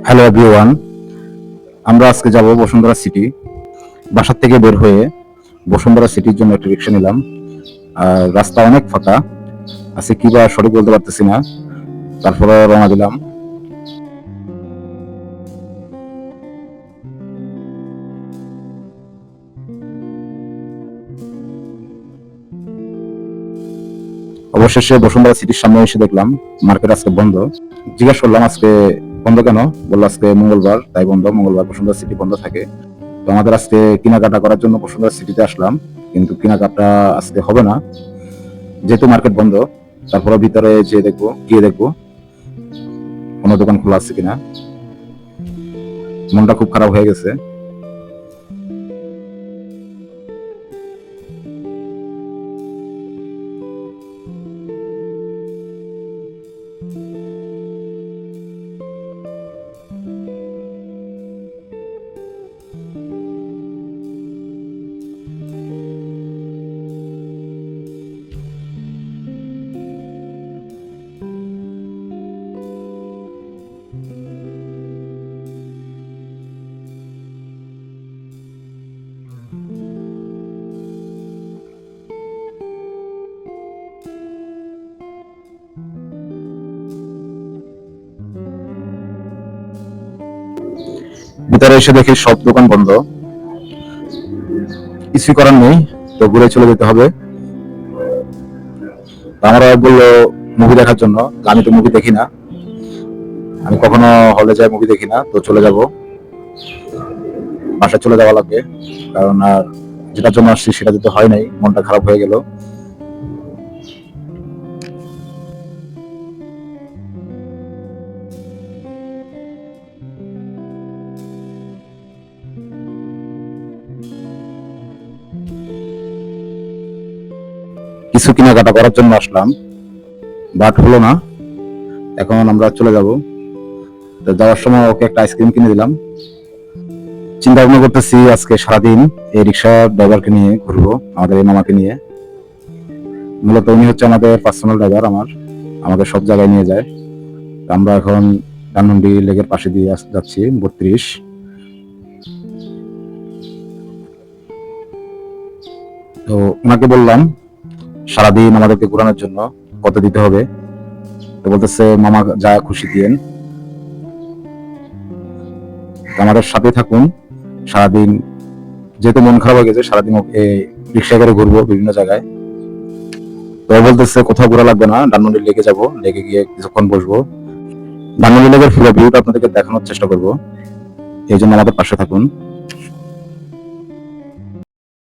Hello everyone, আমরা আজকে যাব বসুন্ধরা সিটি। বাসার থেকে বের হয়ে বসুন্ধরা সিটির জন্য একটা রিক্সা নিলাম। আর রাস্তা অনেক ফাঁকা আছে, কি বা সঠিক বলতে পারতেছি না। তারপরে রওনা দিলাম। অবশেষে বসুন্ধরা সিটির সামনে এসে দেখলাম মার্কেট আজকে বন্ধ। জিজ্ঞাসা করলাম আজকে বন্ধ কেন, বললো আজকে মঙ্গলবার তাই বন্ধ, মঙ্গলবার বসুন্ধরা সিটি বন্ধ থাকে। তো আমাদের আজকে কেনাকাটা করার জন্য বসুন্ধরা সিটিতে আসলাম, কিন্তু কেনাকাটা আজকে হবে না যেহেতু মার্কেট বন্ধ। তারপরে ভিতরে গিয়ে দেখবো কোনো দোকান খোলা আছে কিনা। মনটা খুব খারাপ হয়ে গেছে। ভিতরে এসে দেখি সব দোকান বন্ধ, কিছুই করার নেই, তো ঘুরে চলে যেতে হবে। আমরা বললো মুভি দেখার জন্য, তো আমি তো মুভি দেখি না, আমি কখনো হলে যাই মুভি দেখি না, তো চলে যাব, বাসায় চলে যাওয়া লাগবে। কারণ আর যেটার জন্য আসছি সেটা যদি হয় নাই, মনটা খারাপ হয়ে গেল। কিছু কেনাকাটা করার জন্য আসলাম, বাট হলো না। এখন আমরা চলে যাব। তো যাওয়ার সময় ওকে একটা আইসক্রিম কিনে দিলাম। চিন্তা ভাবনা করতেছি আজকে সারাদিন এই রিক্সা ড্রাইভারকে নিয়ে ঘুরবো, আমাদের এই মামাকে নিয়ে। মূলত উনি হচ্ছে আমাদের পার্সোনাল ড্রাইভার, আমাদের সব জায়গায় নিয়ে যায়। তো আমরা এখন ধানমন্ডি লেকের পাশে দিয়ে যাচ্ছি 32। তো ওনাকে বললাম সারাদিন আমাদেরকে ঘোরানোর জন্য কত দিতে হবে। তো বলতেছে মামা যা খুশি দিয়েন, আমাদের সাথে থাকুন সারাদিন। যেহেতু মন খারাপ হয়ে গেছে, সারাদিন ওকে রিক্সা করে ঘুরবো বিভিন্ন জায়গায়। তো বলতেছে কোথাও ঘোরা লাগবে না, ধানমন্ডি লেকে যাবো, লেকে গিয়ে কিছুক্ষণ বসবো, ধানমন্ডি লেকের পুরো ভিউটা আপনাদেরকে দেখানোর চেষ্টা করবো। এই জন্য আমাদের পাশে থাকুন।